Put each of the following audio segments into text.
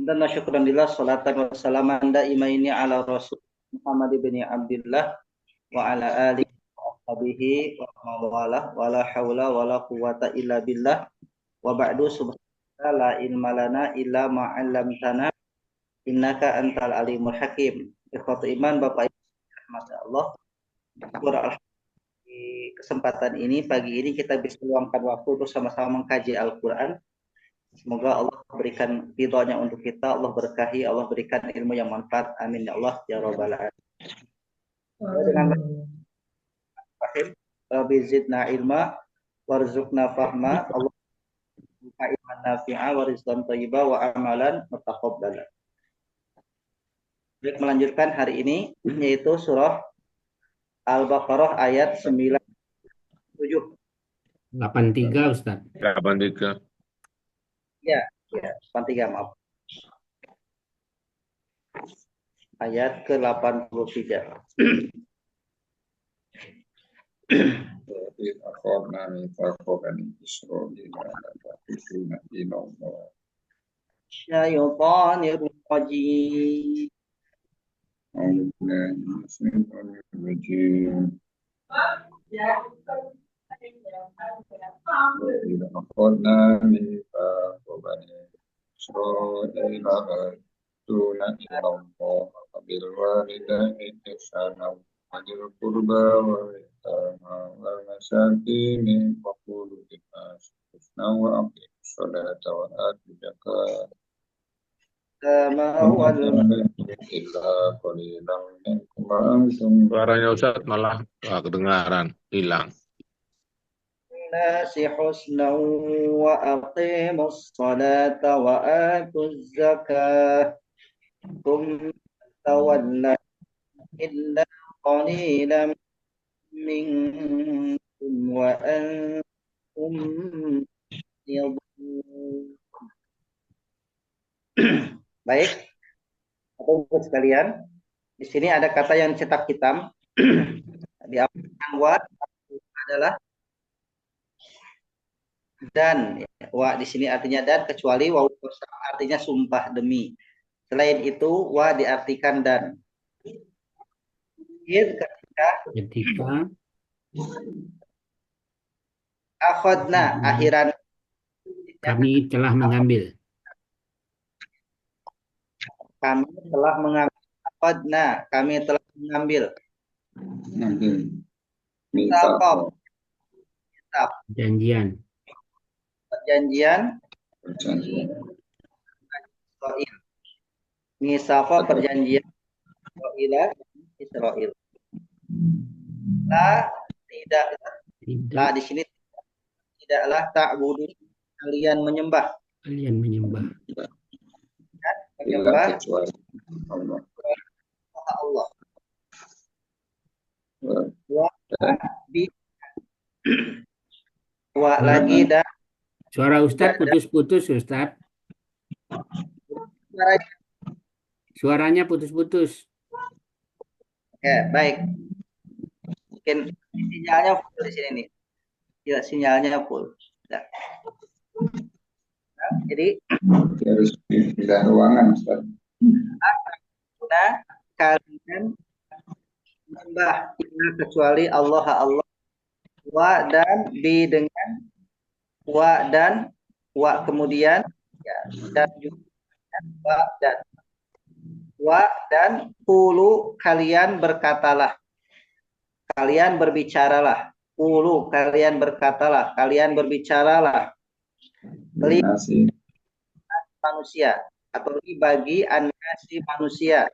Dan syukran lillah salatan wa salaman daimaini ala rasul Muhammad ibn Abdullah wa ala alihi wa ashabihi wa mawalah wa la hawla wa la quwata illa billah wa ba'du subhanaka la ilma lana illa ma 'allamtana innaka antal alimul hakim. Ikhwatu iman, Bapak Ibu rahmati Allah. Di kesempatan ini, pagi ini kita bisa luangkan waktu untuk sama-sama mengkaji Al-Quran. Semoga Allah berikan ridhonya untuk kita, Allah berkahi, Allah berikan ilmu yang manfaat. Amin ya Allah ya Rabbal alamin. Dengan Rahim, Rabbi zidna ilma warzuqna fahma, Allah buka ilman nafi'a wa rizqan thayyiba wa amalan mutaqabbala. Baik, melanjutkan hari ini yaitu surah Al-Baqarah ayat 97. 83 Ustaz. 83. Ya, 83, maaf. Ayat ke-83. Akhbarna mitsaqan bani Israil la tusyrika billah. Syaitanir rajim. A'udzu billahi minasyaitonir rajim. Akhbarna mitsaqan bani Israil la tusyrika billah bil walidaini ihsana wal qurba wal yatama wal masakin wa qulu lin-nas husna wa aqimus sholata wa atuz zakata Suaranya Ustaz malah kedengaran hilang. Nasi husna wa aqimus salata wa atuz zakah. Kum tawalla illa qalilan minkum wa antum yadhun. Baik, Bapak sekalian, di sini ada kata yang cetak hitam. Di yang wa adalah dan. Wa di sini artinya dan, kecuali wa artinya sumpah demi. Selain itu wa diartikan dan. Ketika akhadna akhiran kami telah mengambil. Kami telah mengambil. Akhadna, kami telah mengambil. Mitsaq. Perjanjian. Israil. Mitsaq perjanjian Israil. La tidaklah. La di sini tidaklah ta'budu, kalian menyembah. Menyembah Allah. Wa lagi dan suara Ustaz putus-putus Ustaz. Suaranya putus-putus. Oke, baik. Mungkin sinyalnya full di sini nih. Ya, sinyalnya full. Ya. Nah, jadi harus pindah ruangan Ustaz. Kalian menyembah kecuali Allah wa dan bi dengan wa dan wa kemudian ya, dan juga wa dan qulu, kalian berkatalah, kalian berbicaralah. Qulu, kalian berkatalah, kalian berbicaralah. Manusia atau bagi anasi manusia.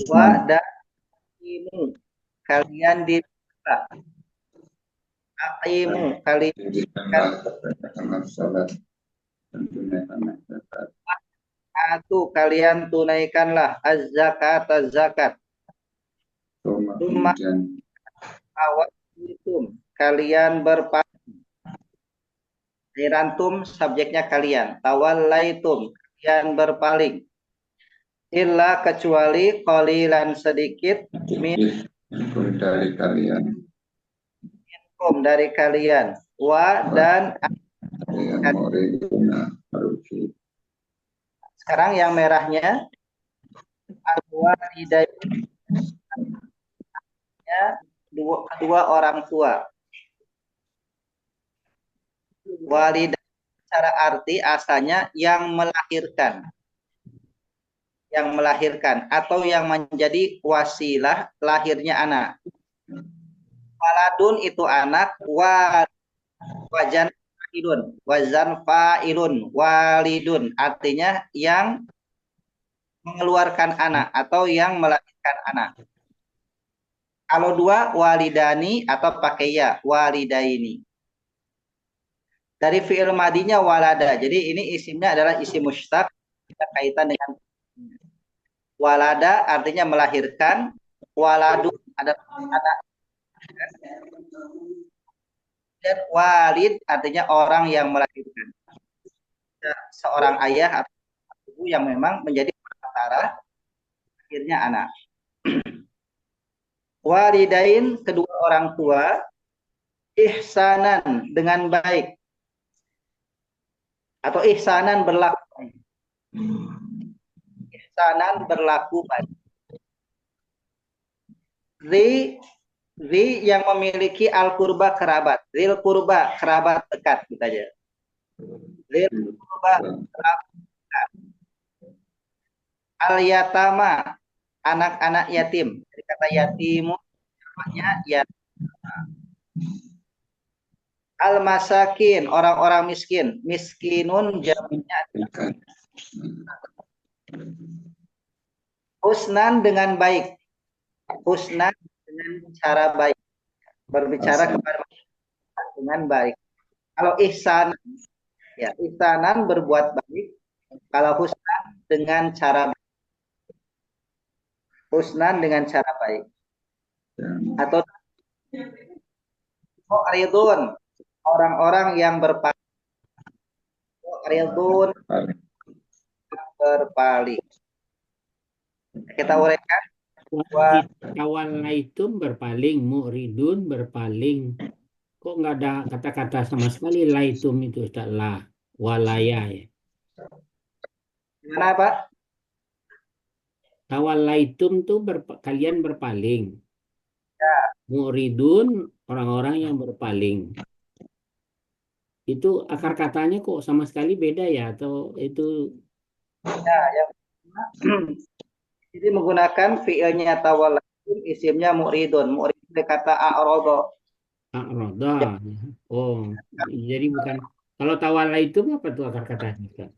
Wa dan imu, kalian dirilah. Aqimu, kalian kalian tunaikanlah az-zakat, zakat. Awaitum, kalian berpaling. Irantum, subjeknya kalian. Tawallaitum, kalian berpaling. Illa, kecuali qalilan, sedikit dari kalian. Dari kalian. Wa dan Sekarang yang merahnya al-walidain, kedua orang tua. Walidain secara arti asalnya yang melahirkan atau yang menjadi wasilah lahirnya anak. Waladun itu anak, wazan fa'ilun, walidun artinya yang mengeluarkan anak atau yang melahirkan anak. Kalau dua, walidani atau pakai ya, walidaini. Dari fi'il madinya walada. Jadi ini isimnya adalah isim mustaq, kita kaitan dengan walada artinya melahirkan, waladun adalah anak, dan walid artinya orang yang melahirkan. Seorang ayah atau ibu yang memang menjadi perantara akhirnya anak. Walidain kedua orang tua, ihsanan dengan baik atau ihsanan berlaku. Ihsanan berlaku baik. Zi yang memiliki al-qurba kerabat. Zil kurba kerabat dekat kita aja. Zil kurba kerabat dekat. Al-yatama anak-anak yatim. Jadi kata yatimu namanya yatim. Al-masakin orang-orang miskin. Miskinun jamaknya husnan dengan baik. Husnan dengan cara baik. Berbicara kepada masyarakat dengan baik. Kalau ihsan, ya ihsanan berbuat baik. Kalau husnan dengan cara baik. Husnan dengan cara baik. Atau mu'ridun orang-orang yang berpaling. Mu'ridun berpaling. Kita uraikan. Tawallaitum berpaling, mu'ridun berpaling. Kok nggak ada kata-kata sama sekali laitum itu Ustaz lah, walaya ya. Gimana Pak? Tawallaitum tuh kalian berpaling. Ya. Mu'ridun orang-orang yang berpaling. Itu akar katanya kok sama sekali beda ya, atau itu Ya, yang jadi menggunakan fiilnya tawallaitum, isimnya mu'ridun. Mu'ridun kata a'rada. roda. Oh, jadi bukan. Kalau tawallaitum apa tuh akar katanya Ustaz?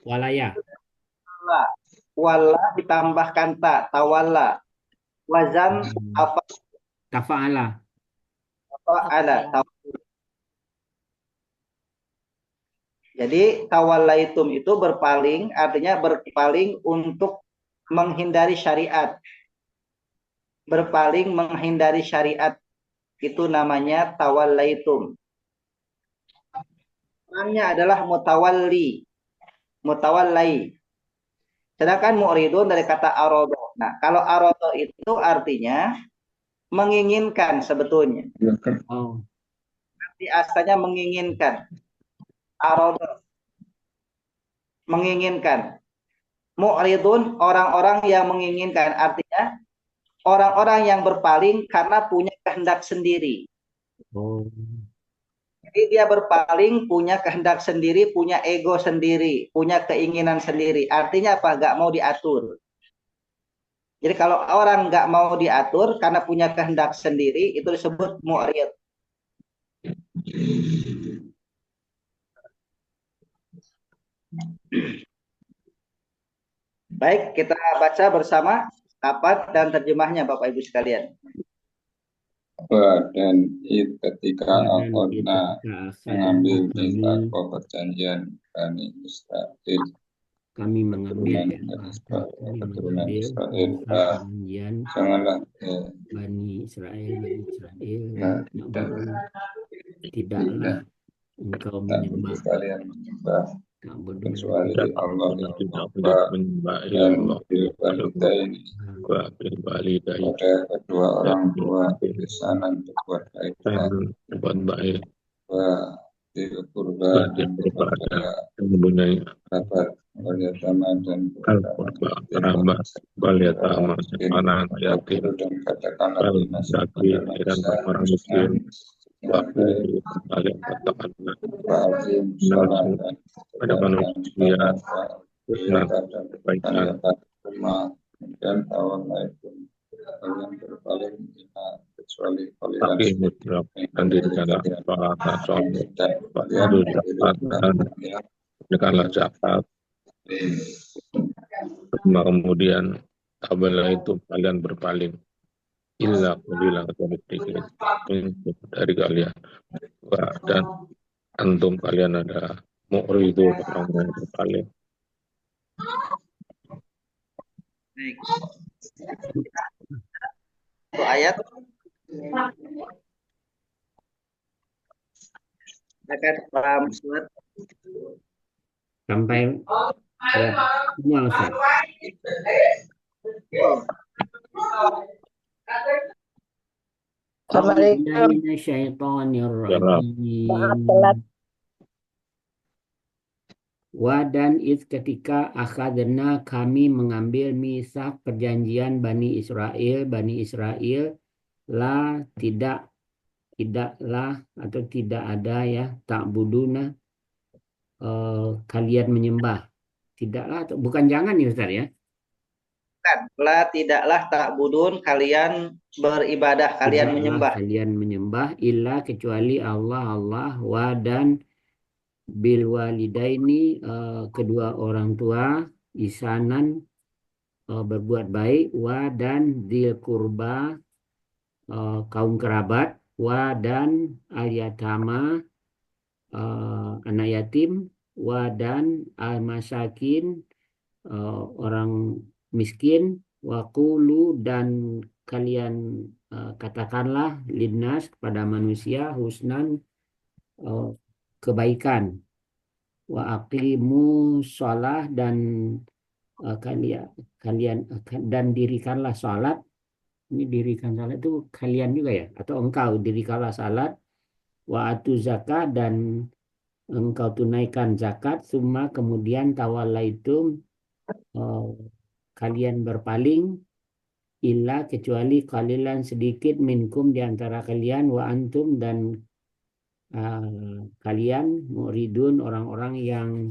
Walaya. Walla ditambahkan ta, tawalla. Wazan apa Tafa'ala. ada. Jadi tawallaitum itu berpaling, artinya berpaling untuk menghindari syariat. Berpaling menghindari syariat. Itu namanya tawallaitum. Orangnya adalah mutawalli. Mutawallai. Sedangkan mu'ridun dari kata arodo. Nah, kalau arodo itu artinya menginginkan sebetulnya. Oh, Arti asalnya menginginkan. Arodo. Menginginkan. Mu'ridun orang-orang yang menginginkan. Artinya orang-orang yang berpaling karena punya kehendak sendiri. oh. Jadi dia berpaling punya kehendak sendiri, punya ego sendiri, punya keinginan sendiri. Artinya apa? Gak mau diatur. Jadi kalau orang gak mau diatur karena punya kehendak sendiri, itu disebut mu'rid. Baik, kita baca bersama lafaz dan terjemahnya Bapak Ibu sekalian. Dan ketika Al-Qur'an mengambil kitab perjanjian Bani Israel, Kami mengambil keturunan Israel, janganlah Bani Israel, tidaklah engkau menyembah kalian menyembah kecuali kecuali Allah yang Rabb dan walidaini pada kedua orang tua ihsanan berbuat baik sebagian daripada yang mempunyai al-qurba, kerabat, wal yatama, anak yatim, wal masakin, dan orang miskin, waktu kalian katakanlah nasi pada manusia, husnan, kebaikan, tapi mutlak dan dirikanlah sholat, waktu zakat, dan dirikanlah zakat. Kemudian apabila itu kalian berpaling, illa qalilan, kecuali sedikit dari kalian, dan antum kalian ada mu'ridun, orang-orang yang berpaling. Baik. Untuk ayat akan paham surat Sampai semua Ustaz. Assalamualaikum. Minasyaitonirrajim. Dan ketika akhadna kami mengambil misak perjanjian Bani Israel la tidaklah atau tidak ada ya ta'buduna kalian menyembah, tidaklah atau bukan jangan ya Ustaz ya, tidaklah ta'budun kalian beribadah, kalian menyembah illa kecuali Allah wa dan bil walidaini kedua orang tua ihsanan berbuat baik, wa dan dzil qurba kaum kerabat, wa dan al yatama anak yatim, wa dan al masakin orang miskin, wa qulu dan kalian katakanlah linnas kepada manusia husnan kebaikan, wa aqimu shalah dan kalian dan dirikanlah salat. Ini dirikan salat itu kalian juga ya, atau engkau dirikanlah salat, wa atu zakat dan engkau tunaikan zakat, summa kemudian tawallaitum kalian berpaling, illa kecuali qalilan sedikit minkum di antara kalian, wa antum dan kalian muridun orang-orang yang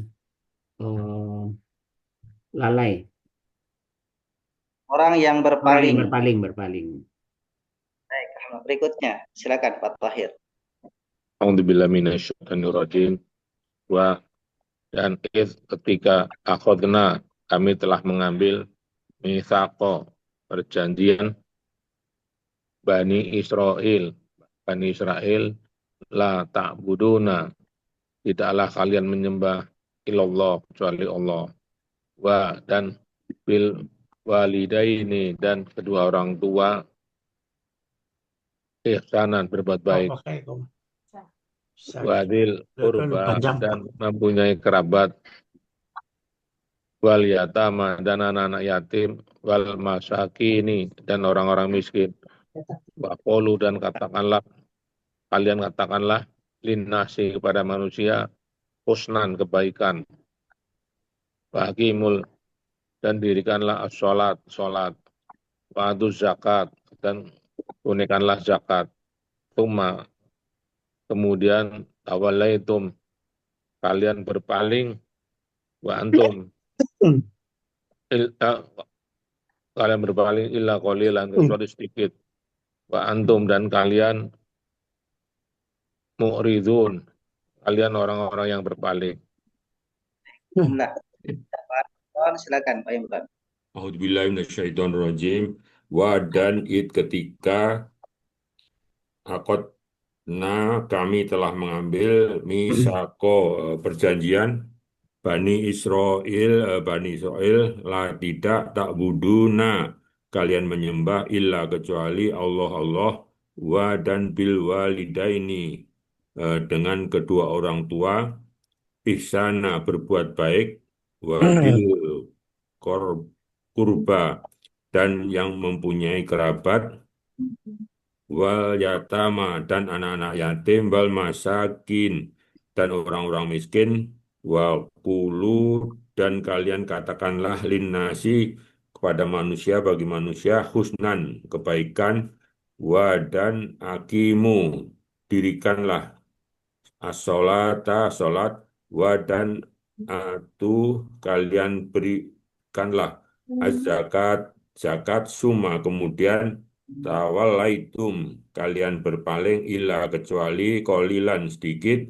lalai, orang yang berpaling. Berpaling. Baik, berikutnya silakan Pak Tahir. A'udzubillahi minasyaitonirrajim. Dan ketika akhadna kami telah mengambil mitsaqo perjanjian Bani Israel la ta'buduna tidaklah kalian menyembah illallah kecuali Allah, wa dan bil walidaini dan kedua orang tua ihsanan berbuat baik, wadil qurba dan mempunyai kerabat, wal yatama dan anak-anak yatim, wal masakini dan orang-orang miskin, wa qulu dan kalian katakanlah linnasi kepada manusia husnan kebaikan, wa aqimul dan dirikanlah as-sholat wa atuz zakat dan tunaikanlah zakat, tsumma kemudian tawallaitum kalian berpaling, wa antum kalian berpaling illa qalilan kecuali sedikit, wa antum dan kalian mu'ridun kalian orang-orang yang berpaling. Nah, silakan Pak Imran. A'udzubillahi minasyaitonirrajim. Wa dan ketika kami telah mengambil misako perjanjian Bani Israel la tidak ta'buduna kalian menyembah illa kecuali Allah wa dan bil walidaini dengan kedua orang tua ihsana berbuat baik, wa bil kurba dan yang mempunyai kerabat, wal yatama dan anak-anak yatim, wal masakin dan orang-orang miskin, wa qulu, dan kalian katakanlah linnasi, kepada manusia, bagi manusia, husnan, kebaikan, wa dan aqimu, dirikanlah as-sholata, sholat, wa dan atu, kalian berikanlah az-zakat, zakat, summa, kemudian tawallaitum, kalian berpaling, illa, kecuali kolilan, sedikit,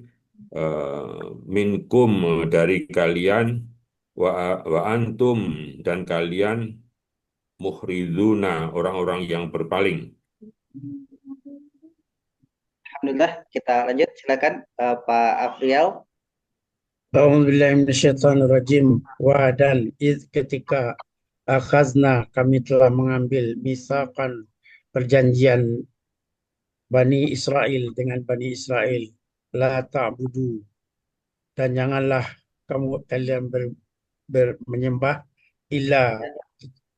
minkum, dari kalian, wa antum, dan kalian muhriduna, orang-orang yang berpaling. Alhamdulillah, kita lanjut. Silakan Pak Afrial. A'udzubillahiminasyaitonirrajim. Dan ketika akhazna, kami telah mengambil misakan perjanjian Bani Israel dengan Bani Israel, la ta'budu, dan janganlah kalian menyembah illa,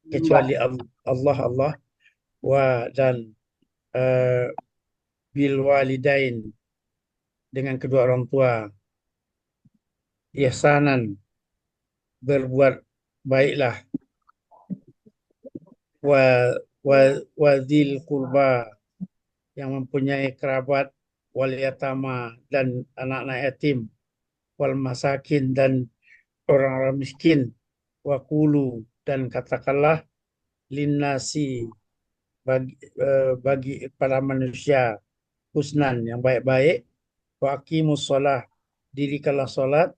kecuali Allah, dan uh, bil walidain, dengan kedua orang tua, ihsanan, berbuat baiklah, wa dzil qurba, yang mempunyai kerabat, wal yatama, dan anak-anak yatim, wal masakin, dan orang-orang miskin, wa qulu, dan katakanlah linnasi, bagi para manusia, husnan, yang baik-baik, wa aqimus shalah, dirikanlah salat,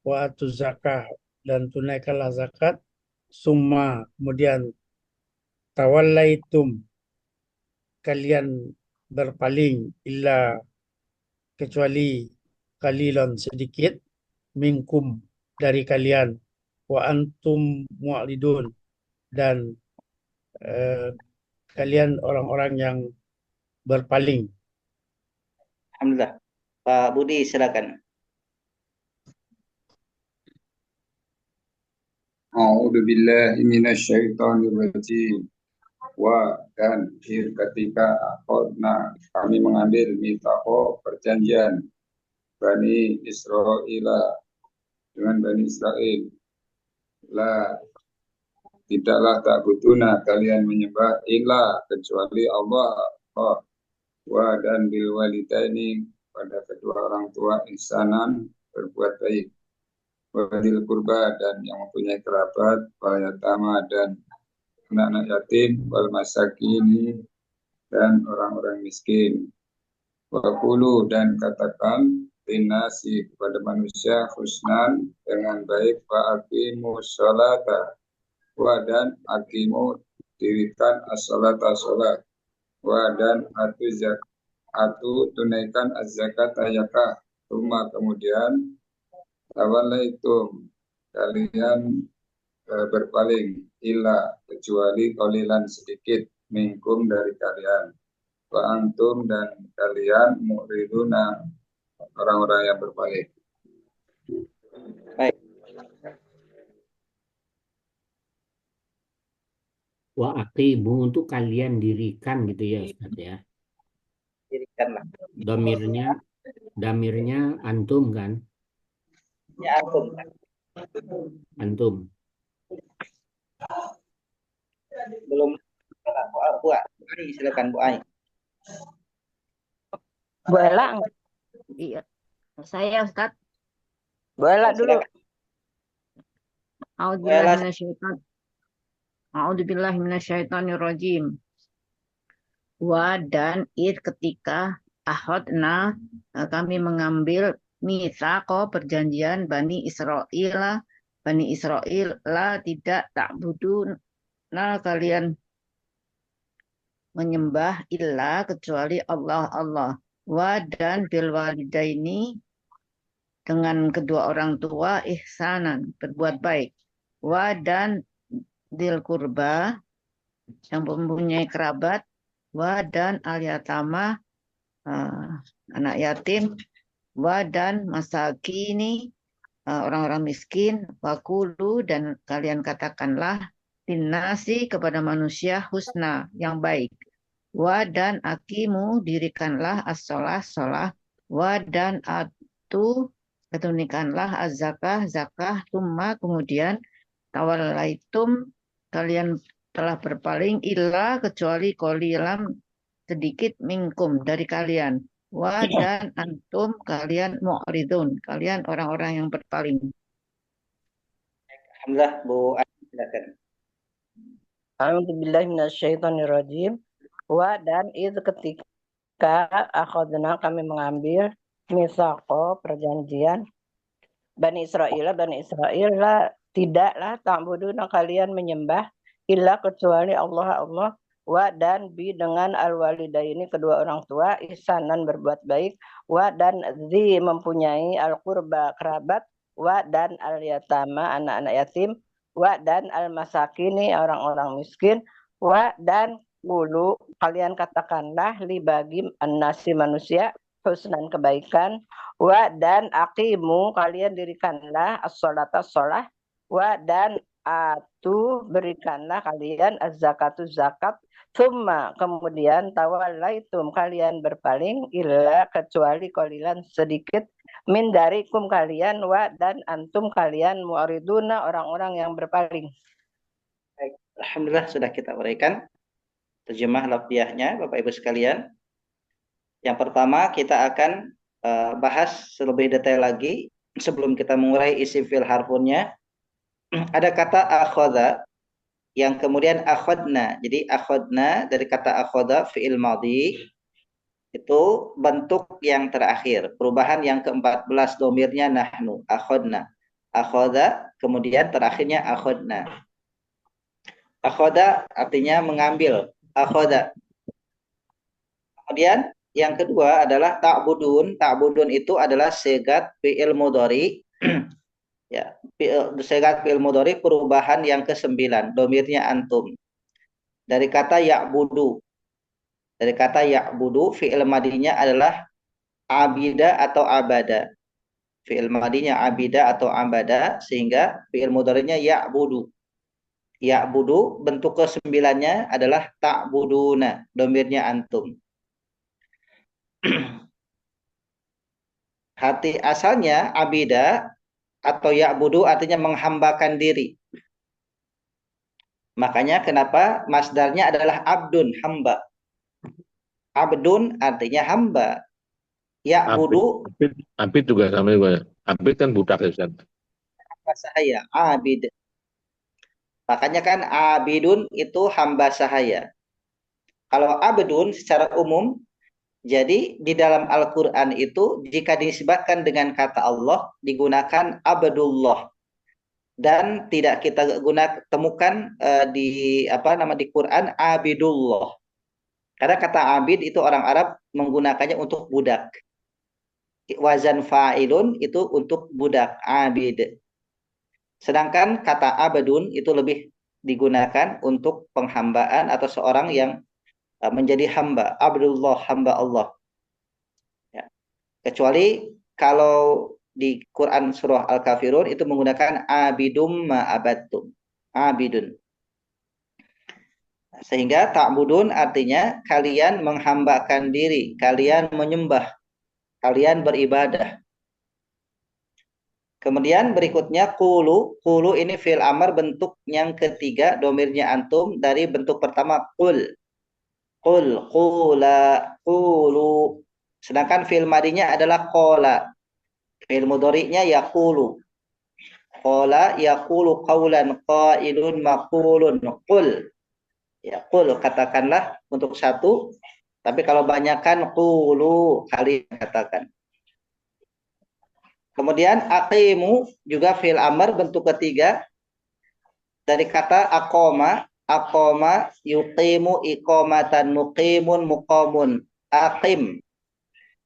wa atuz zakah, dan tunaikanlah zakat, summa, kemudian tawallaitum, kalian berpaling, illa, kecuali kalilan, sedikit, minkum, dari kalian, wa antum mu'ridun, dan kalian orang-orang yang berpaling. Alhamdulillah. Pak Budi, silakan. A'udzu billahi minasyaitonir rajim. Dan ketika akhadna, kami mengambil mitsaqo, perjanjian Bani Israil, dengan Bani Israel, la, tidaklah ta'buduna, kalian menyembah, illa, kecuali Allah, wa dan bil walidaini, pada kedua orang tua, ihsanan, berbuat baik, wadil kurba, dan yang mempunyai kerabat, wal yatama, dan anak-anak yatim, wal masakini, dan orang-orang miskin. Waqulu, dan katakan linnasi, kepada manusia, husnan, dengan baik, wa aqimu sholata, wa dan aqimu, dirikan as-sholata, sholat, wa dan atu tunaikan az-zakat, zakah, rumah, kemudian tawallaitum, kalian berpaling, illa, kecuali qalilan, sedikit, minkum, dari kalian, wa antum, dan kalian mu'riduna, orang-orang yang berpaling. Baik. Wa aqimu, untuk kalian dirikan gitu ya Ustaz ya. Dirikanlah. Damirnya antum kan? Ya, antum. Antum. Belum. Bu Ai, silakan Bu Ai. Bu Ella, iya. Saya Ustaz. Bu Ella dulu. A'udzubillahi Wa dan ketika ahodna, kami mengambil mitsaqo, perjanjian Bani Israil, la, tidak ta'budun, kalian menyembah illa, kecuali Allah, wa dan bil walidaini, dengan kedua orang tua, ihsanan, berbuat baik, wa dan dil kurba, yang mempunyai kerabat, wa dan al yatama, anak yatim, wa dan masakini, orang-orang miskin, wakulu, dan kalian katakanlah linnasi, kepada manusia, husna, yang baik, wa dan aqimu, dirikanlah as-sholah, sholah, wa dan atu, Tunaikanlah az-zakah, zakah, summa kemudian tawallaitum kalian telah berpaling illa kecuali qalilan sedikit minkum dari kalian. Wa dan antum kalian mu'ridun, kalian orang-orang yang berpaling. Alhamdulillah, Bu Ani, silakan. A'udzubillahi minasyaitonirrajim. Wa dan ketika akhadna kami mengambil misaqo perjanjian Bani Israel lah tidaklah ta'buduna kalian menyembah illa kecuali Allah wa dan bi dengan al-walidaini kedua orang tua ihsanan berbuat baik wa dan zi mempunyai al-qurba kerabat wa dan al-yatama anak-anak yatim wa dan al-masakini orang-orang miskin wa dan dulu kalian katakanlah li bagi an-nasi manusia husnan kebaikan wa dan aqimu kalian dirikanlah as-sholata sholah wa dan atu berikanlah kalian az-zakatu zakat summa kemudian tawallaitum kalian berpaling illa kecuali qalilan sedikit min darikum kalian wa dan antum kalian mu'riduna orang-orang yang berpaling. Baik, alhamdulillah sudah kita uraikan terjemah lafziahnya Bapak Ibu sekalian. Yang pertama kita akan bahas lebih detail lagi sebelum kita mengurai isim fi'il harfunnya. Ada kata akhadha yang kemudian akhadna. Jadi akhadna dari kata akhadha fi'il madhi itu bentuk yang terakhir, perubahan yang ke-14 domirnya nahnu, akhadna. Akhadha kemudian terakhirnya akhadna. Akhadha artinya mengambil, akhadha. Kemudian yang kedua adalah ta'budun. Ta'budun itu adalah segat fi'il mudhari. Ya, segat fi'il mudhari perubahan yang ke-9, domirnya antum. Dari kata ya'budu. Dari kata ya'budu, fi'il madinya adalah abida atau abada. Fi'il madinya abida atau abada, sehingga fi'il mudharinya ya'budu. Ya'budu, bentuk ke-9-nya adalah ta'buduna, domirnya antum. Hati asalnya abida atau ya'budu artinya menghambakan diri. Makanya kenapa masdarnya adalah abdun, hamba. Abdun artinya hamba. Ya'budu Abid juga sama juga. Abid kan budak ya Ustaz. hamba sahaya, abid. Makanya kan abidun itu hamba sahaya. Kalau abdun secara umum, jadi di dalam Al-Quran itu jika disebutkan dengan kata Allah digunakan abdullah dan tidak kita temukan di Quran abidullah. Karena kata abid itu orang Arab menggunakannya untuk budak. Wazan fa'ilun itu untuk budak, abid. Sedangkan kata abdun itu lebih digunakan untuk penghambaan atau seorang yang menjadi hamba, abdullah, hamba Allah. Ya. Kecuali kalau di Quran surah Al-Kafirun itu menggunakan abidum ma'abadtum, abidun. Sehingga ta'budun artinya kalian menghambakan diri, kalian menyembah, kalian beribadah. Kemudian berikutnya qulu. Qulu ini fi'il amr bentuk yang ketiga, domirnya antum dari bentuk pertama qul. Qul, qula, qulu. Sedangkan fi'il madinya adalah qala. Fi'il mudhari'nya yaqulu. Qala yaqulu qawlan qailun maqulun. Qul. Ya, qul katakanlah untuk satu, tapi kalau banyakkan qulu kalian katakan. Kemudian aqimu juga fi'il amr bentuk ketiga dari kata aqama. Aqama yuqimu iqamatan muqimun muqamun. Aqim.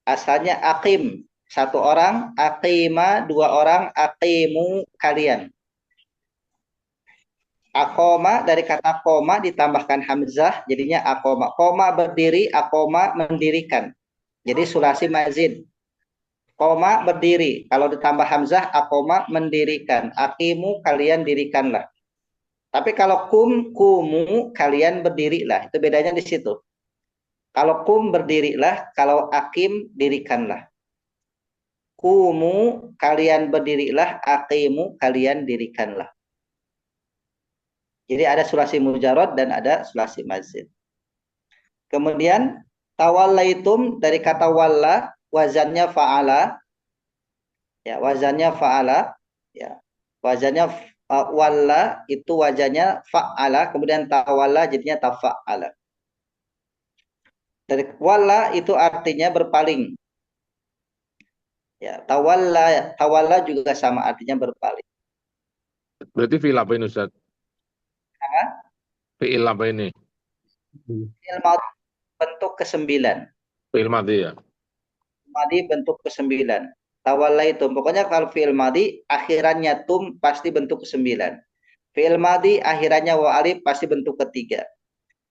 Asalnya aqim. Satu orang. Aqima dua orang. Aqimu kalian. Aqama dari kata qoma ditambahkan hamzah. Jadinya aqama. Qoma berdiri. Aqama mendirikan. Jadi sulasi mazid. Qoma berdiri. Kalau ditambah hamzah. Aqama mendirikan. Aqimu kalian dirikanlah. Tapi kalau kumu kalian berdirilah. Itu bedanya di situ. Kalau kum berdirilah, kalau akim dirikanlah. Kumu, kalian berdirilah. Aqimu, kalian dirikanlah. Jadi ada sulasi mujarad dan ada sulasi mazid. Kemudian tawallaitum dari kata walla, wazannya fa'ala. Ya, wazannya fa'ala. Ya. Wazannya walla itu wazannya fa'ala, kemudian tawalla jadinya tafa'ala. Dari walla itu artinya berpaling. Ya, tawalla juga sama artinya berpaling. Berarti fi'il apa ini Ustaz? Karena Fi'il apa ini? fi'il madhi bentuk ke-9. Fi'il madhi ya. Madhi bentuk ke-9. Tawallaitum. Pokoknya kalau fi'il madhi akhirannya tum pasti bentuk ke-9. Fi'il madhi akhirannya wa alif pasti bentuk ke-3.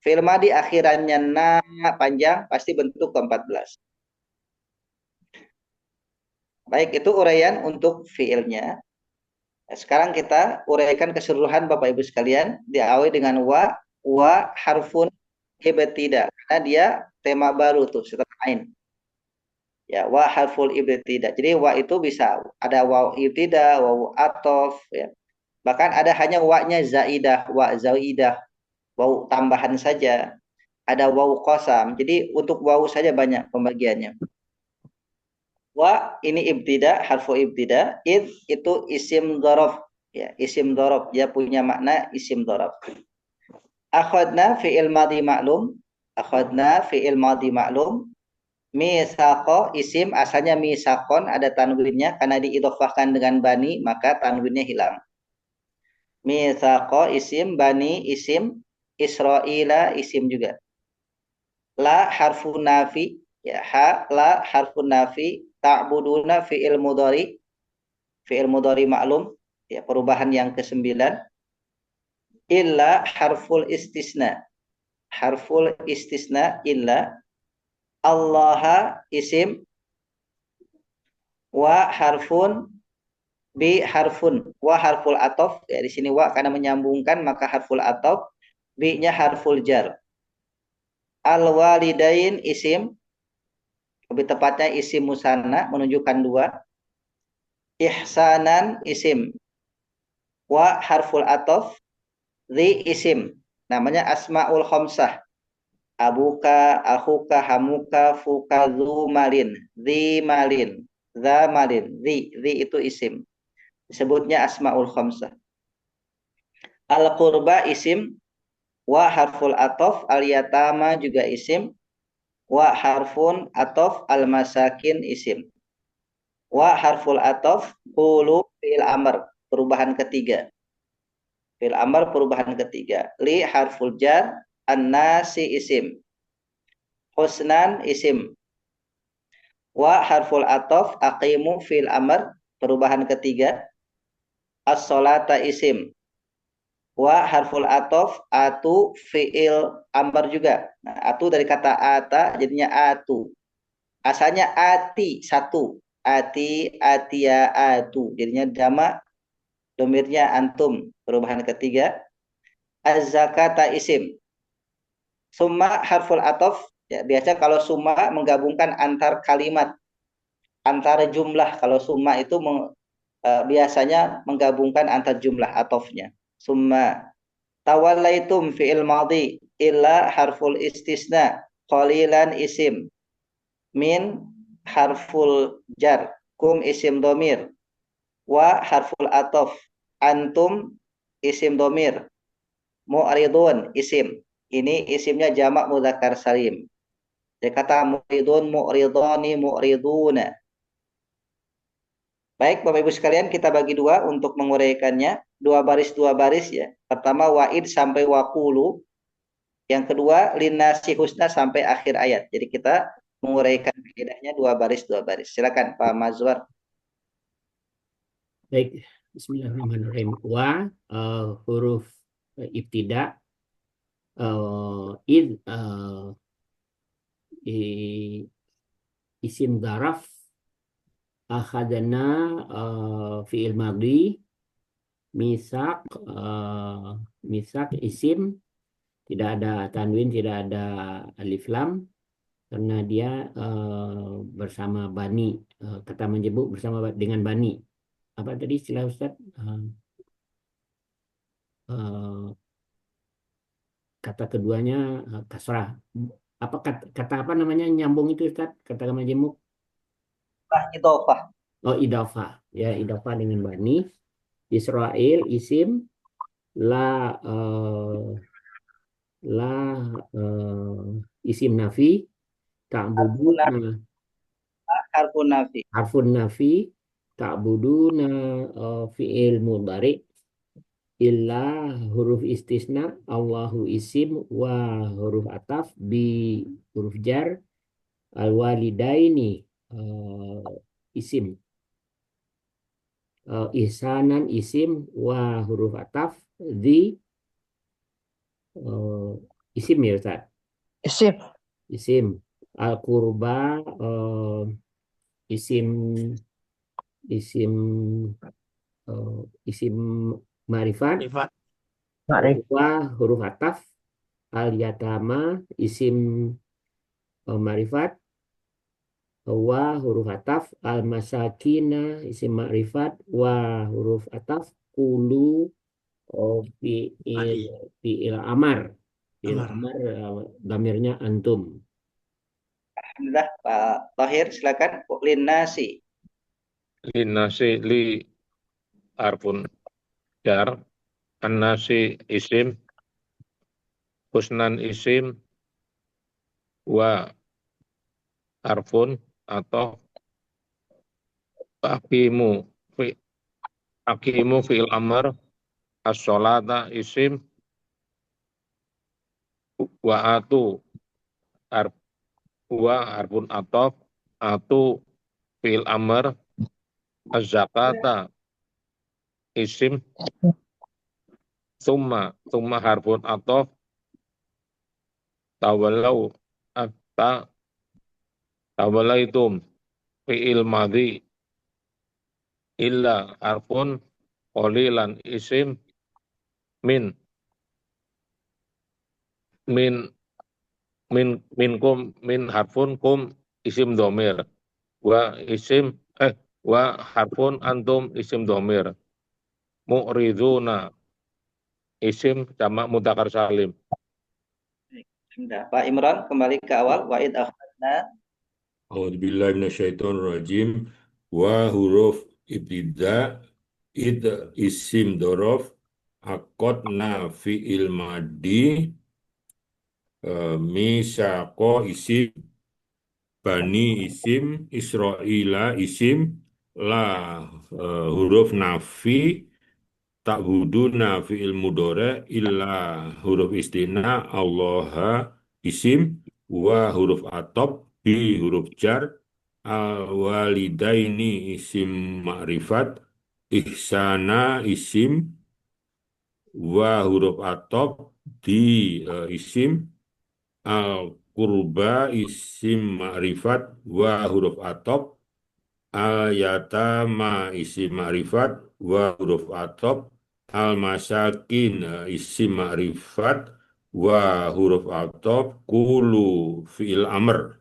Fi'il madhi akhirannya na panjang pasti bentuk ke-14. Baik, itu uraian untuk fi'ilnya. Nah, sekarang kita uraikan keseluruhan Bapak Ibu sekalian, diawali dengan wa harfun ibtida, karena dia tema baru tuh setelah ain. Ya, wa harful ibtida. Jadi wa itu bisa ada waw ibtida, waw atof, ya. Bahkan ada hanya wa-nya zaidah, wa zaidah, waw tambahan saja. Ada waw qasam. Jadi untuk waw saja banyak pembagiannya. Wa ini ibtida, harfu ibtida. Id itu isim dzaraf, ya, isim dzaraf. Dia punya makna isim dzaraf. Akhadna fi'il madhi ma'lum. Akhadna fi'il madhi ma'lum. Misaqo isim asalnya misaqon, ada tanwinnya karena diidhofahkan dengan bani maka tanwinnya hilang. Misaqo isim, bani isim, Israila isim juga. La harfu nafi, ya, la harfu nafi. Ta'buduna fi'il mudhari, fi'il mudhari maklum, ya, perubahan yang ke-9. Illa harful istisna, harful istisna illa. Allah isim, wa harfun, bi harfun, wa harful atof, ya, di sini wa karena menyambungkan maka harful atof, bi-nya harful jar. Al walidain isim, lebih tepatnya isim musanna menunjukkan 2. Ihsanan isim, wa harful atof, zi isim, namanya asmaul khamsah. Abuka, akhuka, hamuka, fuka, zu malin, zi malin, za malin, zi itu isim. Disebutnya asmaul khamsah. Al qurba isim, wa harful atof, al yatama juga isim, wa harfun atof, al masakin isim. Wa harful atof, qulu fi'il amr, perubahan ketiga. Fi'il amr perubahan ketiga. Li harful jar, an-nasi isim. Husnan isim. Wa harful atof, aqimu fi'il amr, perubahan ketiga. As-solata isim. Wa harful atof, atu fi'il amr juga. Nah, atu dari kata ata jadinya atu. Asalnya ati, satu. Ati, atia, atu. Jadinya jamak, domirnya antum. Perubahan ketiga. Az-zakata isim. Summa harful atof. Ya, biasa kalau summa menggabungkan antar kalimat, antara jumlah. Kalau summa itu biasanya menggabungkan antar jumlah atofnya. Summa. Tawallaitum fi'il madhi illa harful istisna. Qalilan isim. Min harful jar, kum isim domir, wa harful atof, antum isim domir, mu'ridun isim. Ini isimnya jamak mudzakkar salim. Jadi kata mu'ridun, mu'ridani, mu'riduna. Baik Bapak Ibu sekalian, kita bagi dua untuk menguraikannya. Dua baris ya. Pertama wa'id sampai waqulu. Yang kedua linnasi husna sampai akhir ayat. Jadi kita menguraikan faedahnya dua baris. Silakan Pak Mazwar. Baik, bismillahirrahmanirrahim. Wa huruf ibtida, id isim dzaraf, akhadna fi'il madhi, misak misak isim, tidak ada tanwin, tidak ada alif lam. karena dia bersama Bani, kata menyebut bersama dengan Bani. Apa tadi istilah Ustaz? Kata keduanya kasrah. Apa kata apa namanya nyambung itu Ustaz? Kata majemuk. Idofah. Oh, idafah. Ya, idafah dengan Bani. Israel isim la la isim nafi ta'buduna Harfun nafi. harfun nafi ta'buduna fi'il mudhari illa huruf istisna Allahu isim wa huruf ataf bi huruf jar al walidaini isim ihsanan isim wa huruf ataf di isim ya Ustaz. Isim. Isim al qurba isim isim isim ma'rifat Rifat. Ma'rif. wa huruf ataf al yatama isim ma'rifat wa huruf ataf al masakina isim ma'rifat wa huruf ataf kulu fi'il Madi. fi'il amar fi'il Amar. amar damirnya antum. Alhamdulillah, Pak Tahir, silakan. Linnasi. Linasi li harfun jar, annasi isim, husnan isim, wa harfun atau akimu fi akimu fi'il amr, as-sholata isim, wa atu harf wa harfun atof, atu fi'il amr, az-zakata isim, summa harfun atof, tawalau atta tawalaitum fi'il madhi, illa harfun qalilan isim, min min minkum min harfun kum isim domir, wa isim wa harfun antum isim domir, mu'riduna isim sama mudzakkar salim. Sudah. Pak Imran, kembali ke awal. Wa'id akhadna. A'udzubillahi minasyaitonirrajim. Wa huruf ibtida id isim dorof akotna fi'il madi misako isim bani isim Israila isim la huruf nafi ta'buduna fi'il mudhari illa huruf istina Allaha isim wa huruf atop bi huruf jar al walidaini isim ma'rifat ihsana isim wa huruf atop di isim al kurba isim ma'rifat wa huruf atop al yatama isim ma'rifat wa huruf atop al masakin isim ma'rifat wa huruf atop kulu fi'il amr.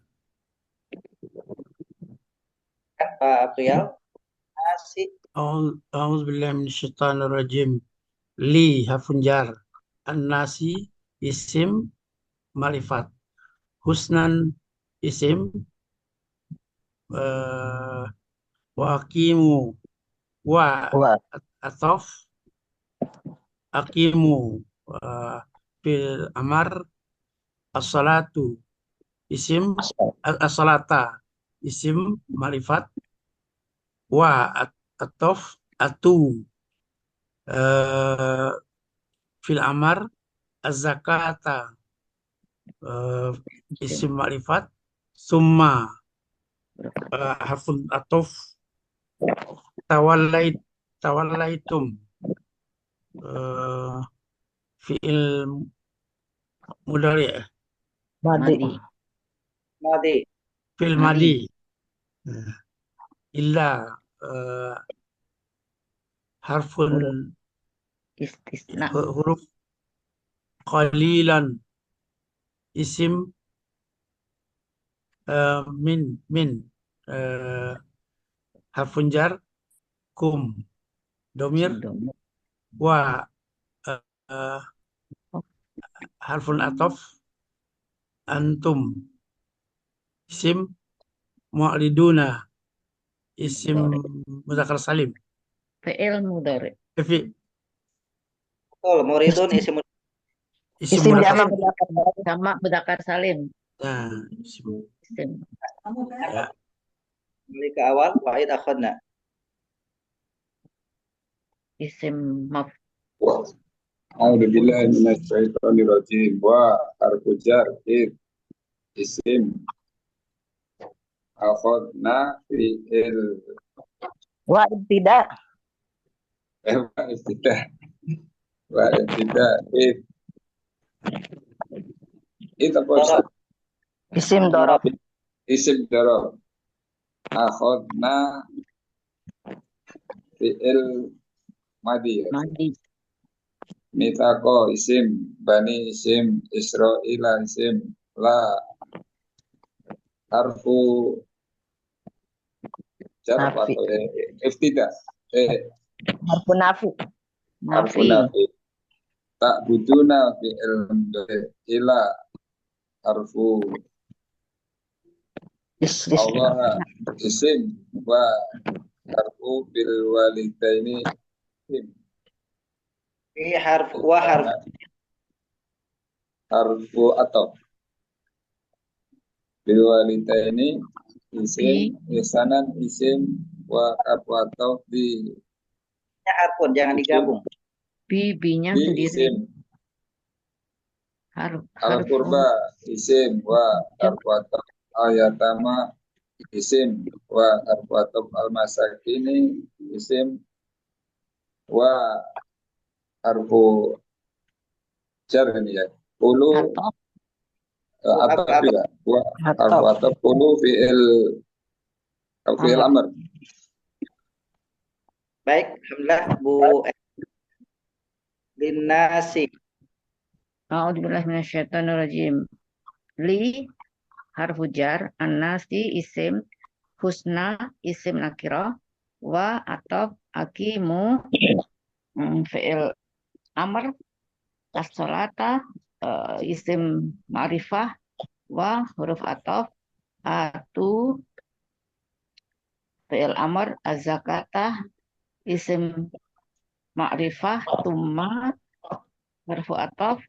Pak Apriyal. Nasi. A'udzu billahi minasyaitonir rajim. Li harfun jar. An-nasi isim ma'rifat. Husnan isim wa aqimu wa Wa. atof aqimu fil amar as-salatu isim as-salata isim ma'rifat wa atof atu fil amar az-zakata isim ma'rifat summa harfun atof tawallaitum fi'il mudhari Madi. Madi. fi'il Madi. madi illa harfun Istisna. huruf qalilan isim min harfun jar, kum domir, Domir. wa eh, harfun atof, antum isim, mu'riduna isim mudzakkar salim. Fi'il mudhari. Fi Betul, muridun isim isim Isim mudzakkar jamak salim. mudzakkar baik. Sama mudzakkar salim. Nah, isim. Isim. Ya. kembali ke awal. Wa'id akhadna. Isim maf. A'udzu billahi minasyaitonir rajim. Wa harfu jar isim akhadna fi'il Wa ibtida. wa ibtida wa ibtida it apa Ustaz? Isim dorob. Isim darab akhadna fi'il madi ya. Madi. Mitako isim bani isim Israila isim la harfu jar Nafi. atau iftida Harfu nafi. harfu Nafi. nafi tak buduna fi'il ila harfu Allah isim wa harfu bil walidaini isim Fi harf wa harf harfu atau bil walidaini isim ihsanan isim wa harfu atau di harfun, jangan digabung. Bibinya di sendiri. isim Harf. al qurba isim wa harfu atau ayatama isim wa harfu atau al masakini isim wa harfu jar ini ya ulu atau juga wa harfu atau ulu fi'il amr. Baik, alhamdulillah Bu Linnasi. A'udzubillahi minasyaitonirrajim. Li harfu jar, an-nasi isim, husna isim nakirah, wa ataf akimu fi'il amr, as-salata isim ma'rifah, wa huruf ataf atu fi'il amr, az-zakata isim ma'rifah, tumma harfu ataf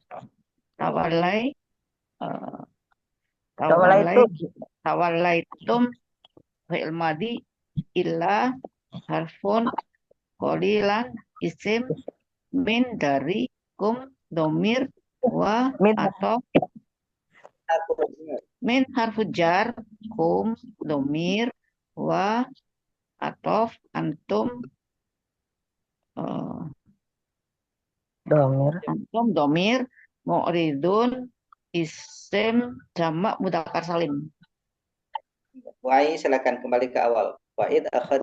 tawallai tawallaitum fi'il madi illa harfun qalilan isim min dari kum domir wa atau min harfu jar kum domir wa atof antum domir mu'ridun isim jamak mudzakkar salim. Wai, silakan kembali ke awal. Wa'id akhad.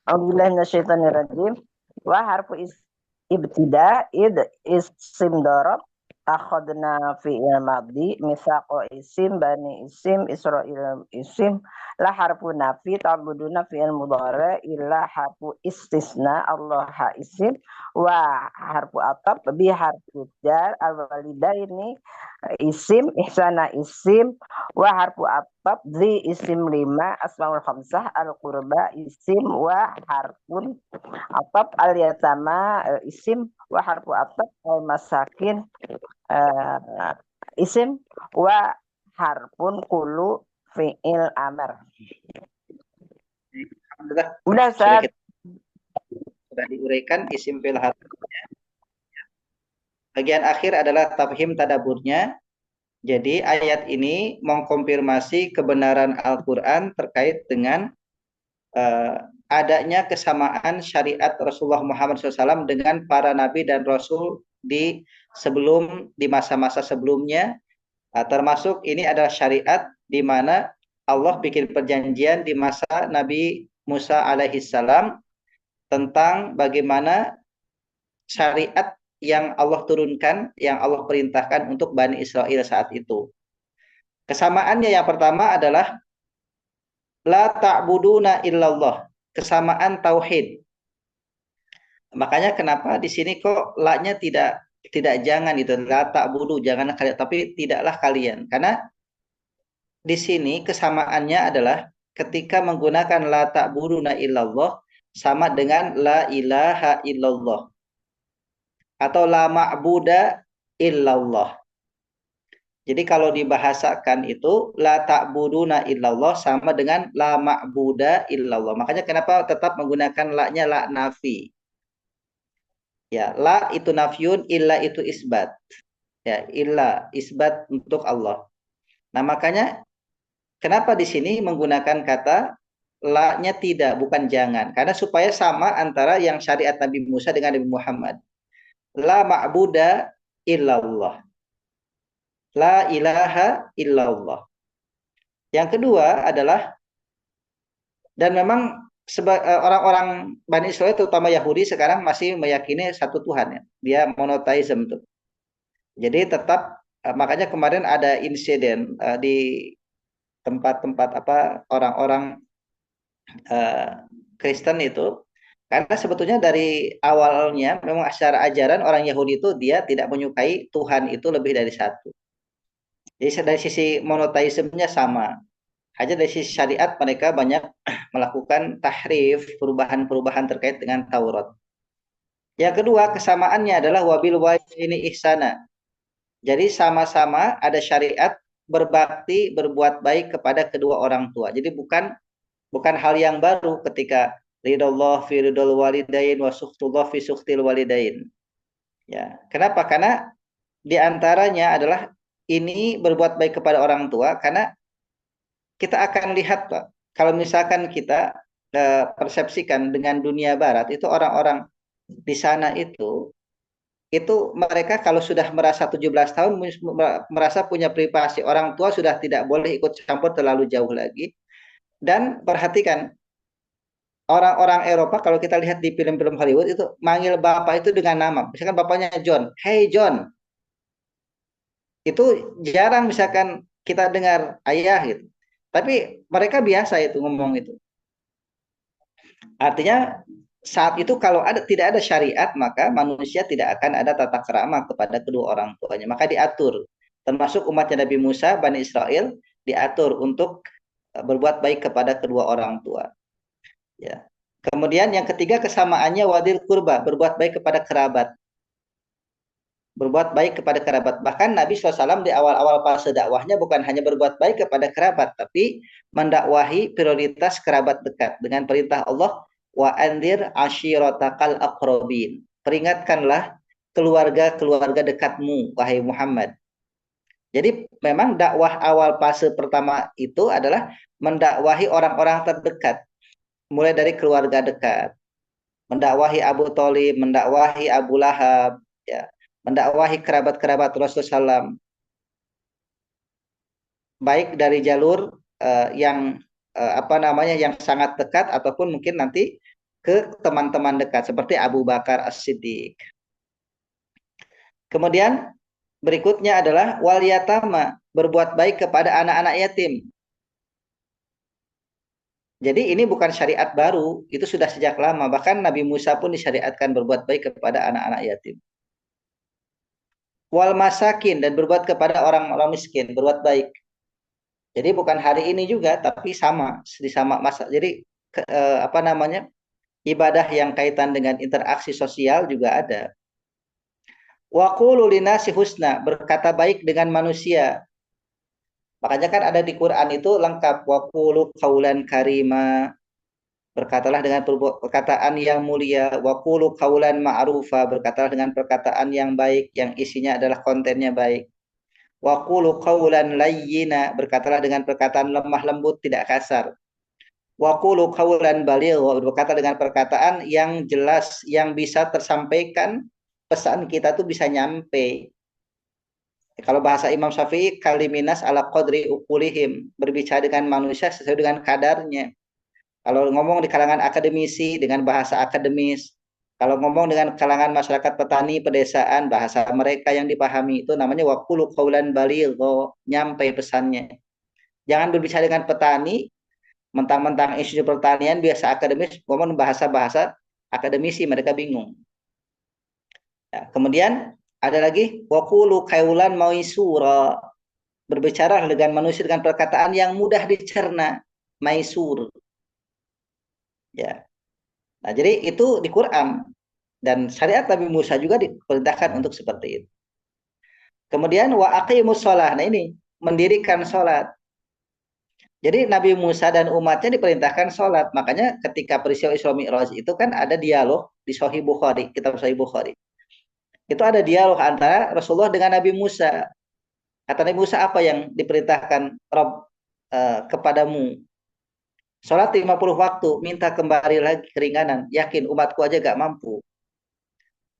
A'udzubillahi minasyaitonirrajim. Wa harfu ibtida isim darab akhadna fi'il madhi misaqo isim bani isim Israil isim la harfu nafi ta'buduna fi'il mudhari illa harfu istisna Allah isim wa harfu ataf bi harfu jar al walidaini isim ihsana isim wa harfu ataf zi isim 5 asmaul khamsah al qurba isim wa harfun ataf al yatama isim wa harfu ataf al masakin isim wa harfun kulu fi'il amr. Alhamdulillah. Udah Ustaz. Sudah diuraikan isim fi'il harf. Bagian akhir adalah tafhim tadaburnya. Jadi ayat ini mengkonfirmasi kebenaran Al-Quran terkait dengan adanya kesamaan syariat Rasulullah Muhammad SAW dengan para nabi dan rasul di masa-masa sebelumnya, termasuk ini adalah syariat di mana Allah bikin perjanjian di masa Nabi Musa alaihissalam tentang bagaimana syariat yang Allah turunkan, yang Allah perintahkan untuk Bani Israel saat itu. Kesamaannya yang pertama adalah la ta'buduna illallah, kesamaan tauhid. Makanya kenapa di sini kok la-nya tidak jangan itu, la ta'budu, janganlah kalian, tapi tidaklah kalian. Karena di sini kesamaannya adalah ketika menggunakan la ta'buduna illallah sama dengan la ilaha illallah atau la ma'buda illallah. Jadi kalau dibahasakan itu la ta'buduna illallah sama dengan la ma'buda illallah. Makanya kenapa tetap menggunakan la-nya la nafi. Ya, la itu nafyun, illa itu isbat. Ya, illa isbat untuk Allah. Nah, makanya kenapa di sini menggunakan kata la-nya tidak, bukan jangan. Karena supaya sama antara yang syariat Nabi Musa dengan Nabi Muhammad. La ma'buda illallah. La ilaha illallah. Yang kedua adalah, dan memang orang-orang Bani Israel terutama Yahudi sekarang masih meyakini satu Tuhan ya. Dia monotheism tuh. Jadi tetap makanya kemarin ada insiden di tempat-tempat orang-orang Kristen itu, karena sebetulnya dari awalnya memang secara ajaran orang Yahudi itu dia tidak menyukai Tuhan itu lebih dari satu. Jadi dari sisi monotheismnya sama. Hanya dari sisi syariat mereka banyak melakukan tahrif, perubahan-perubahan terkait dengan Taurat. Yang kedua, kesamaannya adalah wabil walidaini ihsana. Jadi sama-sama ada syariat berbakti, berbuat baik kepada kedua orang tua. Jadi bukan hal yang baru ketika ridallah fi ridal walidain wa sukhtullah fi sukhtil walidain. Ya, kenapa? Karena di antaranya adalah ini berbuat baik kepada orang tua karena kita akan lihat, Pak, kalau misalkan kita persepsikan dengan dunia barat, itu orang-orang di sana itu mereka kalau sudah merasa 17 tahun merasa punya privasi, orang tua sudah tidak boleh ikut campur terlalu jauh lagi. Dan perhatikan, orang-orang Eropa kalau kita lihat di film-film Hollywood itu manggil bapak itu dengan nama. Misalkan bapaknya John, hey John. Itu jarang misalkan kita dengar ayah gitu. Tapi mereka biasa itu ngomong itu. Artinya saat itu kalau tidak ada syariat, maka manusia tidak akan ada tata krama kepada kedua orang tuanya. Maka diatur. Termasuk umatnya Nabi Musa, Bani Israel, diatur untuk berbuat baik kepada kedua orang tua. Ya. Kemudian yang ketiga kesamaannya wadil kurba, berbuat baik kepada kerabat. Berbuat baik kepada kerabat. Bahkan Nabi SAW di awal-awal fase dakwahnya bukan hanya berbuat baik kepada kerabat, tapi mendakwahi prioritas kerabat dekat dengan perintah Allah, wa andir ashiratakal aqrabin. Peringatkanlah keluarga-keluarga dekatmu, wahai Muhammad. Jadi memang dakwah awal fase pertama itu adalah mendakwahi orang-orang terdekat, mulai dari keluarga dekat. Mendakwahi Abu Thalib, mendakwahi Abu Lahab, ya. Mendakwahi kerabat-kerabat Rasulullah SAW, baik dari jalur yang yang sangat dekat ataupun mungkin nanti ke teman-teman dekat seperti Abu Bakar As-Siddiq. Kemudian berikutnya adalah wal yatama, berbuat baik kepada anak-anak yatim. Jadi ini bukan syariat baru, itu sudah sejak lama. Bahkan Nabi Musa pun disyariatkan berbuat baik kepada anak-anak yatim. Wal masakin, dan berbuat kepada orang-orang miskin, berbuat baik. Jadi bukan hari ini juga, tapi sama masa. Jadi ibadah yang kaitan dengan interaksi sosial juga ada. Wa qulu linasi husna, berkata baik dengan manusia. Makanya kan ada di Quran itu lengkap, wa qulu qaulan karima, berkatalah dengan perkataan yang mulia, wa qulu qaulan ma'rufa, berkatalah dengan perkataan yang baik yang isinya adalah kontennya baik. Wa qulu qaulan layyina, berkatalah dengan perkataan lemah lembut tidak kasar. Wa qulu qaulan baligh, berkata dengan perkataan yang jelas yang bisa tersampaikan, pesan kita tuh bisa nyampe. Kalau bahasa Imam Syafi'i, kaliminas ala qadri uqulihim, berbicara dengan manusia sesuai dengan kadarnya. Kalau ngomong di kalangan akademisi dengan bahasa akademis, Kalau ngomong dengan kalangan masyarakat petani pedesaan, bahasa mereka yang dipahami itu namanya waqulu qaulan baligho, nyampe pesannya. Jangan berbicara dengan petani mentang-mentang isu pertanian biasa akademis, ngomong bahasa-bahasa akademisi, mereka bingung. Ya, kemudian ada lagi waqulu qaulan maisura, berbicara dengan manusia dengan perkataan yang mudah dicerna, maisur. Ya. Nah, jadi itu di Quran dan syariat Nabi Musa juga diperintahkan untuk seperti itu. Kemudian wa aqimus shalah. Nah, ini mendirikan salat. Jadi Nabi Musa dan umatnya diperintahkan sholat. Makanya ketika peristiwa Isra Mi'raj itu kan ada dialog di Sahih Bukhari, kitab Sahih Bukhari. Itu ada dialog antara Rasulullah dengan Nabi Musa. Kata Nabi Musa, apa yang diperintahkan Rabb kepadamu? Sholat 50 waktu, minta kembali lagi keringanan. Yakin umatku aja gak mampu.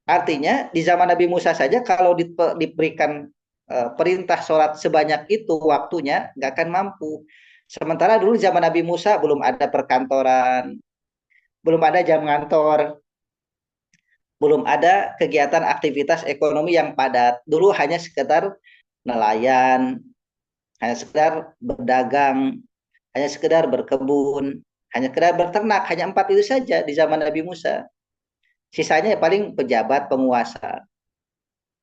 Artinya di zaman Nabi Musa saja kalau diberikan perintah sholat sebanyak itu waktunya gak akan mampu. Sementara dulu zaman Nabi Musa belum ada perkantoran, belum ada jam kantor, belum ada kegiatan aktivitas ekonomi yang padat. Dulu hanya sekedar nelayan, hanya sekedar berdagang, hanya sekedar berkebun, hanya sekedar berternak, hanya 4 itu saja di zaman Nabi Musa. Sisanya paling pejabat, penguasa.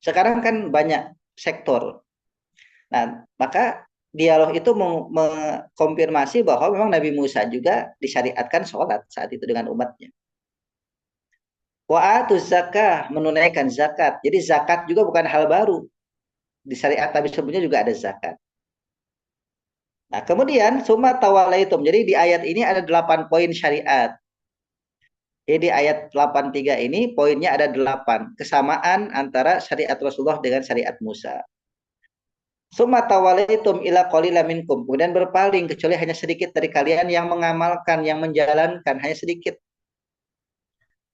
Sekarang kan banyak sektor. Nah, maka dialog itu mengkonfirmasi bahwa memang Nabi Musa juga disyariatkan sholat saat itu dengan umatnya. Wa atuz zakah, menunaikan zakat. Jadi zakat juga bukan hal baru. Di syariat Nabi sebelumnya juga ada zakat. Nah, kemudian summa tawalaitum. Jadi di ayat ini ada 8 poin syariat. Jadi di ayat 83 ini poinnya ada 8. Kesamaan antara syariat Rasulullah dengan syariat Musa. Summa tawalaitum ila qalila minkum. Kemudian berpaling kecuali hanya sedikit dari kalian yang mengamalkan, yang menjalankan, hanya sedikit.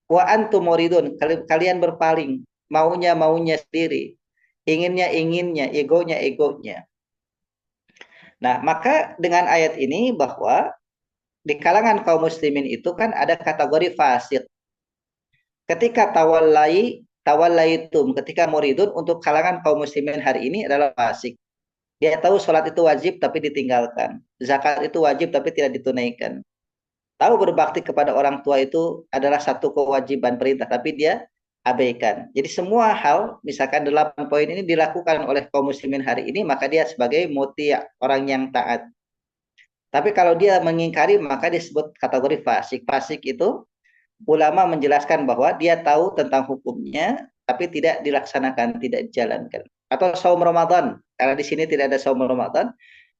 Wa antum muridun, kalian berpaling, maunya sendiri, inginnya, egonya. Nah, maka dengan ayat ini bahwa di kalangan kaum muslimin itu kan ada kategori fasik. Ketika tawallaitum, ketika muridun untuk kalangan kaum muslimin hari ini adalah fasik. Dia tahu sholat itu wajib tapi ditinggalkan. Zakat itu wajib tapi tidak ditunaikan. Tahu berbakti kepada orang tua itu adalah satu kewajiban perintah tapi dia abaikan. Jadi semua hal, misalkan 8 poin ini dilakukan oleh kaum muslimin hari ini, maka dia sebagai muti', orang yang taat. Tapi kalau dia mengingkari, maka disebut kategori fasik. Fasik itu ulama menjelaskan bahwa dia tahu tentang hukumnya tapi tidak dilaksanakan, tidak dijalankan. Atau saum Ramadan, karena di sini tidak ada saum Ramadan.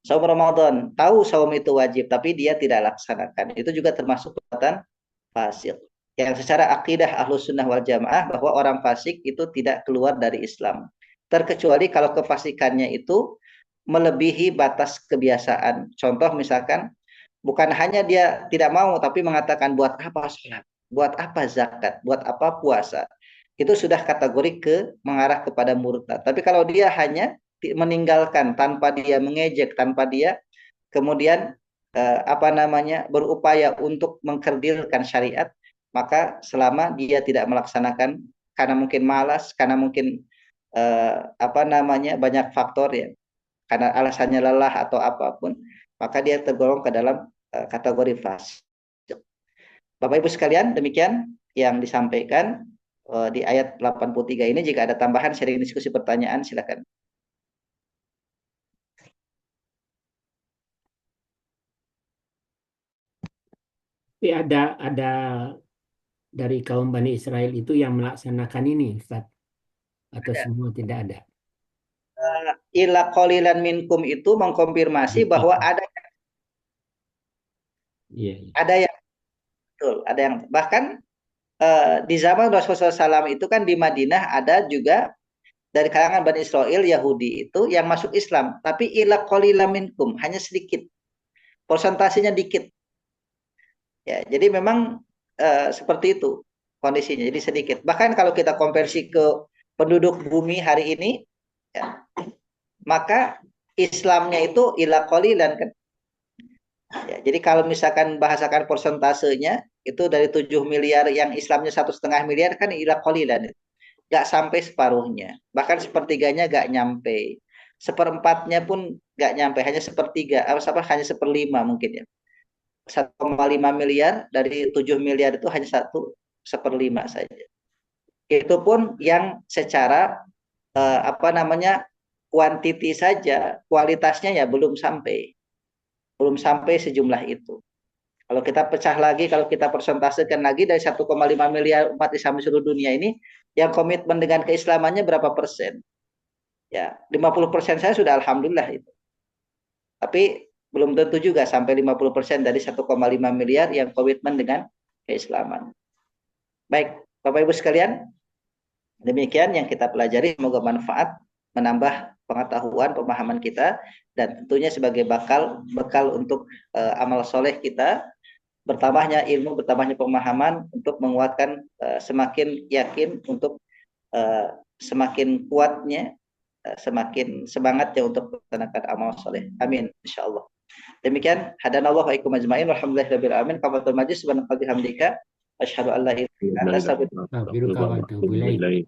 Saum Ramadan, tahu saum itu wajib tapi dia tidak laksanakan. Itu juga termasuk perbuatan fasik. Yang secara akidah Ahlus Sunnah wal Jamaah bahwa orang fasik itu tidak keluar dari Islam. Terkecuali kalau kefasikannya itu melebihi batas kebiasaan. Contoh misalkan bukan hanya dia tidak mau tapi mengatakan buat apa sholat, buat apa zakat, buat apa puasa. Itu sudah kategori mengarah kepada murtad. Tapi kalau dia hanya meninggalkan tanpa dia mengejek, tanpa dia kemudian berupaya untuk mengkerdilkan syariat, maka selama dia tidak melaksanakan karena mungkin malas, karena mungkin banyak faktor ya, karena alasannya lelah atau apapun, maka dia tergolong ke dalam kategori fasik. Bapak Ibu sekalian, demikian yang disampaikan di ayat 83 ini. Jika ada tambahan sharing diskusi pertanyaan, silakan. Tapi ada dari kaum Bani Israel itu yang melaksanakan ini, Ustaz? Atau semua tidak ada? Ila qalilan minkum itu mengkonfirmasi bahwa ada yang betul, ada yang bahkan di zaman Rasulullah SAW itu kan di Madinah ada juga dari kalangan Bani Israel Yahudi itu yang masuk Islam, tapi ila qalilan minkum, hanya sedikit, persentasenya dikit. Ya, jadi memang seperti itu kondisinya, jadi sedikit. Bahkan kalau kita konversi ke penduduk bumi hari ini, ya, maka Islamnya itu ila qalilan kan. Ya, jadi kalau misalkan bahasakan persentasenya, itu dari 7 miliar yang Islamnya 1,5 miliar kan ila qalilan. Nggak sampai separuhnya. Bahkan sepertiganya nggak nyampe. Seperempatnya pun nggak nyampe, hanya sepertiga, hanya seperlima mungkin ya. 1,5 miliar dari 7 miliar itu hanya 1/1/5 saja. Itu pun yang secara kuantiti saja, kualitasnya ya belum sampai sejumlah itu. Kalau kita pecah lagi, kalau kita persentasekan lagi dari 1,5 miliar umat Islam di seluruh dunia ini, yang komitmen dengan keislamannya berapa persen? Ya, 50% saya sudah alhamdulillah itu. Tapi belum tentu juga sampai 50% dari 1,5 miliar yang komitmen dengan keislaman. Baik, Bapak Ibu sekalian, demikian yang kita pelajari, semoga manfaat, menambah pengetahuan, pemahaman kita, dan tentunya sebagai bekal untuk amal soleh kita, bertambahnya ilmu, bertambahnya pemahaman untuk menguatkan, semakin yakin untuk semakin kuatnya, semakin semangatnya untuk melaksanakan amal soleh. Amin, insyaallah. Demikian, hadanallahu wa iyyakum ajma'in, walhamdulillahirabbil alamin, qabatul majlis, subhanaka bihamdika, asyhadu an la ilaha illa anta, astaghfiruka wa atubu ilaik.